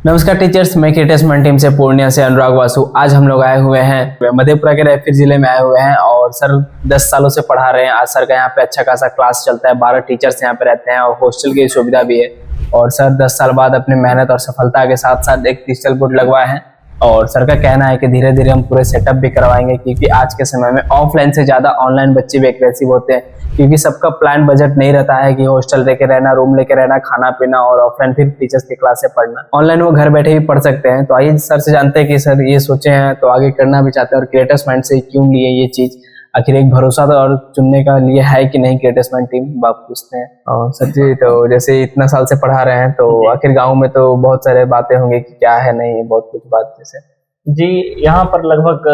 नमस्कार टीचर्स, मैं क्रिएटर्समैन टीम से पूर्णिया से अनुराग वासु। आज हम लोग आए हुए हैं मधेपुरा के रायपुर जिले में आए हुए हैं और सर 10 सालों से पढ़ा रहे हैं। आज सर का यहाँ पे अच्छा खासा क्लास चलता है, 12 टीचर्स यहाँ पे रहते हैं और हॉस्टल की सुविधा भी है। और सर 10 साल बाद अपनी मेहनत और सफलता के साथ साथ एक डिजिटल बोर्ड लगवाए हैं और सर का कहना है कि धीरे धीरे हम पूरे सेटअप भी करवाएंगे, क्योंकि आज के समय में ऑफलाइन से ज्यादा ऑनलाइन बच्चे भी एग्रेसिव होते हैं, क्योंकि सबका प्लान बजट नहीं रहता है कि हॉस्टल लेके रहना, रूम लेके रहना, खाना पीना और ऑफलाइन फिर टीचर्स की क्लास से पढ़ना। ऑनलाइन वो घर बैठे भी पढ़ सकते हैं। तो आइए सर से जानते हैं कि सर ये सोचे हैं तो आगे करना भी चाहते हैं और क्रिएटर्समैन से क्यों लिए ये चीज, आखिर एक भरोसा तो और चुनने का लिए है कि नहीं क्रिएटर्समैन टीम, बात पूछते हैं। और सर जी, तो जैसे इतना साल से पढ़ा रहे हैं तो आखिर गाँव में तो बहुत सारे बातें होंगी कि क्या है नहीं, बहुत कुछ बात जैसे जी। यहाँ पर लगभग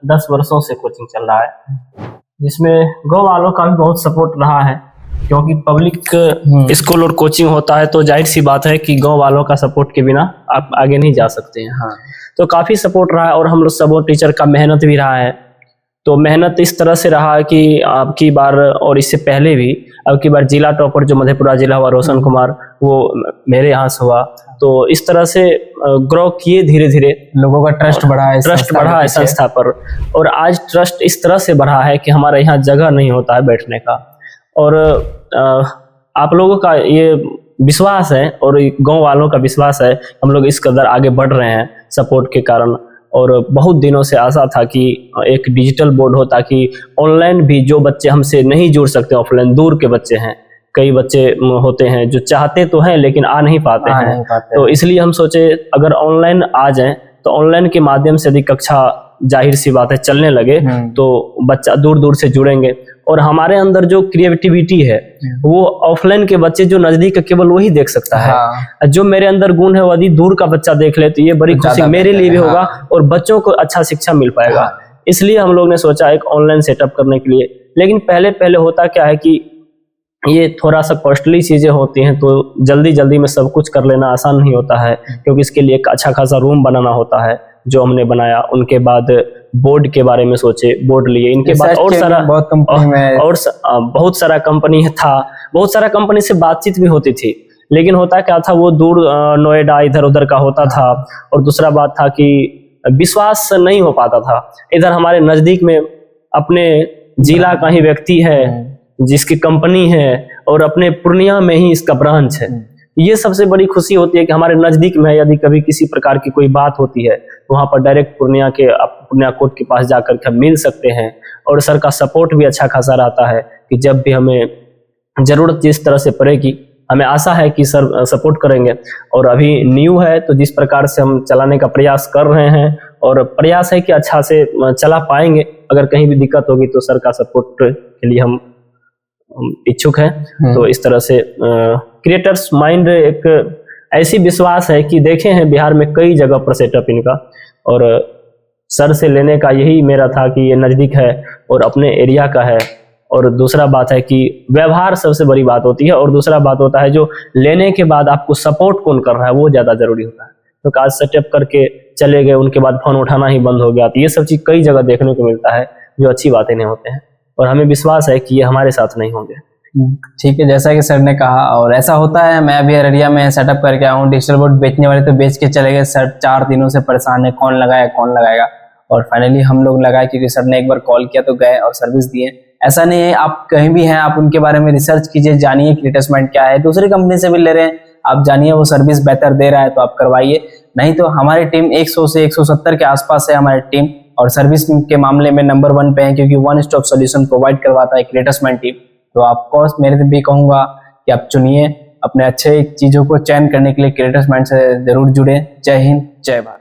10 वर्षों से कोचिंग चल रहा है, जिसमें गाँव वालों का भी बहुत सपोर्ट रहा है, क्योंकि पब्लिक स्कूल और कोचिंग होता है तो जाहिर सी बात है कि गाँव वालों का सपोर्ट के बिना आप आगे नहीं जा सकते हैं। हाँ, तो काफ़ी सपोर्ट रहा है और हम लोग सब टीचर का मेहनत भी रहा है। तो मेहनत इस तरह से रहा कि अब की बार और इससे पहले भी अब की बार जिला टॉपर जो मधेपुरा जिला हुआ रोशन कुमार, वो मेरे यहाँ से हुआ। तो इस तरह से ग्रो किए, धीरे धीरे लोगों का ट्रस्ट बढ़ा है, संस्था पर। और आज ट्रस्ट इस तरह से बढ़ा है कि हमारे यहाँ जगह नहीं होता है बैठने का। और आप लोगों का ये विश्वास है और गांव वालों का विश्वास है, हम लोग इस कदर आगे बढ़ रहे हैं सपोर्ट के कारण। और बहुत दिनों से आशा था कि एक डिजिटल बोर्ड हो, ताकि ऑनलाइन भी जो बच्चे हमसे नहीं जुड़ सकते, ऑफलाइन दूर के बच्चे हैं, कई बच्चे होते हैं जो चाहते तो हैं लेकिन आ नहीं पाते हैं। तो इसलिए हम सोचे अगर ऑनलाइन आ जाएं तो ऑनलाइन के माध्यम से यदि कक्षा जाहिर सी बात है चलने लगे तो बच्चा दूर दूर से जुड़ेंगे। और हमारे अंदर जो क्रिएटिविटी है वो ऑफलाइन के बच्चे जो नजदीक है केवल वही देख सकता है। जो मेरे अंदर गुण है यदि दूर का बच्चा देख ले तो ये बड़ी खुशी मेरे लिए भी होगा और बच्चों को अच्छा शिक्षा मिल पाएगा। इसलिए हम लोग ने सोचा एक ऑनलाइन सेटअप करने के लिए। लेकिन पहले होता क्या है कि ये थोड़ा सा कॉस्टली चीजें होती हैं, तो जल्दी में सब कुछ कर लेना आसान नहीं होता है, क्योंकि इसके लिए एक अच्छा खासा रूम बनाना होता है जो हमने बनाया। उनके बाद बोर्ड के बारे में सोचे, बोर्ड लिए। इनके बाद और सारा बहुत सारा कंपनी था, बहुत सारा कंपनी से बातचीत भी होती थी, लेकिन होता क्या था वो दूर नोएडा इधर उधर का होता था। और दूसरा बात था कि विश्वास नहीं हो पाता था। इधर हमारे नजदीक में अपने जिला का ही व्यक्ति है जिसकी कंपनी है और अपने पूर्णिया में ही इसका ब्रांच है। ये सबसे बड़ी खुशी होती है कि हमारे नजदीक में यदि कभी किसी प्रकार की कोई बात होती है तो वहाँ पर डायरेक्ट पूर्णिया कोर्ट के पास जाकर के मिल सकते हैं। और सर का सपोर्ट भी अच्छा खासा रहता है कि जब भी हमें जरूरत जिस तरह से पड़ेगी, हमें आशा है कि सर सपोर्ट करेंगे। और अभी न्यू है तो जिस प्रकार से हम चलाने का प्रयास कर रहे हैं और प्रयास है कि अच्छा से चला पाएंगे। अगर कहीं भी दिक्कत होगी तो सर का सपोर्ट के लिए हम इच्छुक है। तो इस तरह से क्रिएटर्स माइंड एक ऐसी विश्वास है कि देखे हैं बिहार में कई जगह पर सेटअप इनका, और सर से लेने का यही मेरा था कि ये नज़दीक है और अपने एरिया का है। और दूसरा बात है कि व्यवहार सबसे बड़ी बात होती है, और दूसरा बात होता है जो लेने के बाद आपको सपोर्ट कौन कर रहा है वो ज़्यादा जरूरी होता है। तो आज सेटअप करके चले गए, उनके बाद फोन उठाना ही बंद हो गया, तो ये सब चीज़ कई जगह देखने को मिलता है जो अच्छी बातें नहीं होते हैं। और हमें विश्वास है कि ये हमारे साथ नहीं होंगे। ठीक है, जैसा कि सर ने कहा और ऐसा होता है। मैं अभी अररिया में सेटअप करके आया हूँ। डिजिटल बोर्ड बेचने वाले तो बेच के चले गए, सर 4 दिनों से परेशान है कौन लगाएगा। और फाइनली हम लोग लगाए, क्योंकि सर ने एक बार कॉल किया तो गए और सर्विस दिए। ऐसा नहीं है, आप कहीं भी हैं आप उनके बारे में रिसर्च कीजिए, जानिए क्रिएटर्समैन क्या है। दूसरी कंपनी से भी ले रहे हैं, आप जानिए वो सर्विस बेहतर दे रहा है तो आप करवाइए। नहीं तो हमारी टीम 100 से 170 के आसपास है हमारी टीम, और सर्विस के मामले में नंबर 1 पे है, क्योंकि वन स्टॉप सॉल्यूशन प्रोवाइड करवाता है क्रिएटर्समैन टीम। तो आपको मेरे से भी कहूंगा कि आप चुनिए, अपने अच्छे चीजों को चयन करने के लिए क्रिएटर्समैन से जरूर जुड़े। जय हिंद, जय भारत।